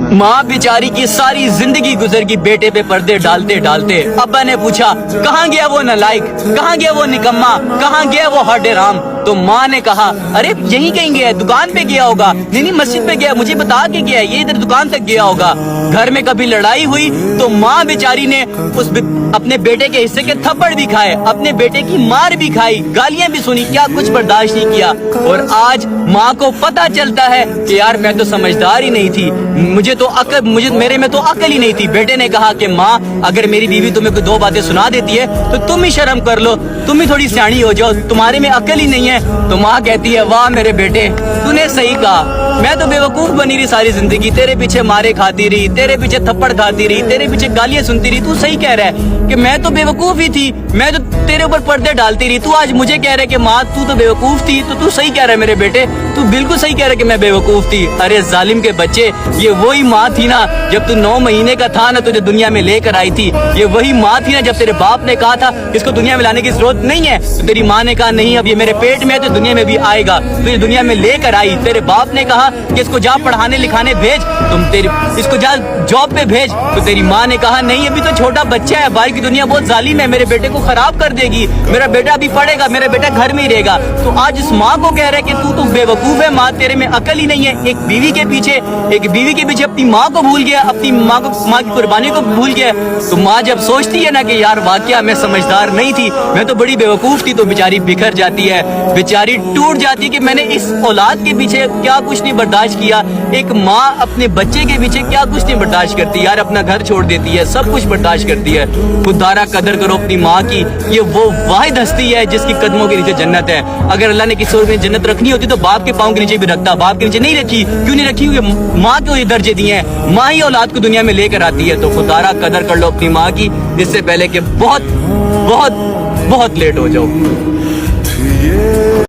माँ बेचारी की सारी जिंदगी गुजर गई बेटे पे पर्दे डालते डालते। अब्बा ने पूछा कहाँ गया वो नालायक, कहाँ गया वो निकम्मा, कहाँ गया वो हड्डे राम। तो माँ ने कहा अरे यहीं कहीं गया है, दुकान पे गया होगा। नहीं मस्जिद पे गया, मुझे बता के गया, ये इधर दुकान तक गया होगा। घर में कभी लड़ाई हुई तो माँ बेचारी ने अपने बेटे के हिस्से के थप्पड़ भी खाए, अपने बेटे की मार भी खाई, गालियां भी सुनी, क्या कुछ बर्दाश्त नहीं किया। और आज माँ को पता चलता है कि यार मैं तो समझदार ही नहीं थी, मेरे में तो अकल ही नहीं थी। बेटे ने कहा कि माँ अगर मेरी बीवी तुम्हें कोई दो बातें सुना देती है तो तुम ही शर्म कर लो, तुम ही थोड़ी सियानी हो जाओ, तुम्हारे में अकल ही नहीं है। तो माँ कहती है वाह मेरे बेटे, तूने सही कहा, मैं तो बेवकूफ बनी रही सारी जिंदगी, तेरे पीछे मारे खाती रही, तेरे पीछे थप्पड़ खाती रही, तेरे पीछे गालियां सुनती रही। तू सही कह रहा है कि मैं तो बेवकूफ ही थी, मैं तो तेरे ऊपर पर्दे डालती रही। तू आज मुझे कह रहा है कि माँ तू तो बेवकूफ थी, तो तू सही कह रहा है मेरे बेटे, तू बिल्कुल सही कह रहा है कि मैं बेवकूफ थी। अरे जालिम के बच्चे, ये वही माँ थी ना जब तू 9 महीने का था ना, तुझे दुनिया में लेकर आई थी। ये वही माँ थी ना जब तेरे बाप ने कहा था इसको दुनिया में लाने की जरूरत नहीं है, तो तेरी माँ ने कहा नहीं अब ये मेरे पेट में है तो दुनिया में भी आएगा, तुझे दुनिया में लेकर आई। तेरे बाप ने कहा कि इसको जा पढ़ाने लिखाने भेज, इसको जा जॉब पे भेज, तो तेरी माँ ने कहा नहीं अभी तो छोटा बच्चा है, बाहर की दुनिया बहुत जालिम है, मेरे बेटे को खराब कर देगी, मेरा बेटा अभी पढ़ेगा, मेरा बेटा घर में ही रहेगा। तो आज इस माँ को कह रहा है कि तू तो बेवकूफ है, माँ तेरे में अकल ही नहीं है। एक बीवी के पीछे अपनी माँ को भूल गया, अपनी माँ की कुर्बानी को भूल गया। तो माँ जब सोचती है ना कि यार वाकया मैं समझदार नहीं थी, मैं तो बड़ी बेवकूफ थी, तो बेचारी बिखर जाती है, बेचारी टूट जाती है कि मैंने इस औलाद के पीछे क्या कुछ नहीं बर्दाश्त किया। एक माँ अपने बच्चे के पीछे क्या कुछ नहीं बर्दाश्त करती यार, अपना घर छोड़ देती है, सब कुछ बर्दाश्त करती है। खुदारा कदर करो अपनी माँ की, ये वो वाहिद हस्ती है जिसकी कदमों के नीचे जन्नत है। अगर अल्लाह ने किसी और में जन्नत रखनी होती तो बाप के पाँव के नीचे भी रखता, बाप के नीचे नहीं रखी। क्यों नहीं रखी? क्योंकि माँ को ये दर्जे दिए हैं, माँ ही औलाद को दुनिया में लेकर आती है। तो खुदारा कदर कर लो अपनी माँ की, इससे पहले कि बहुत बहुत बहुत लेट हो जाओ।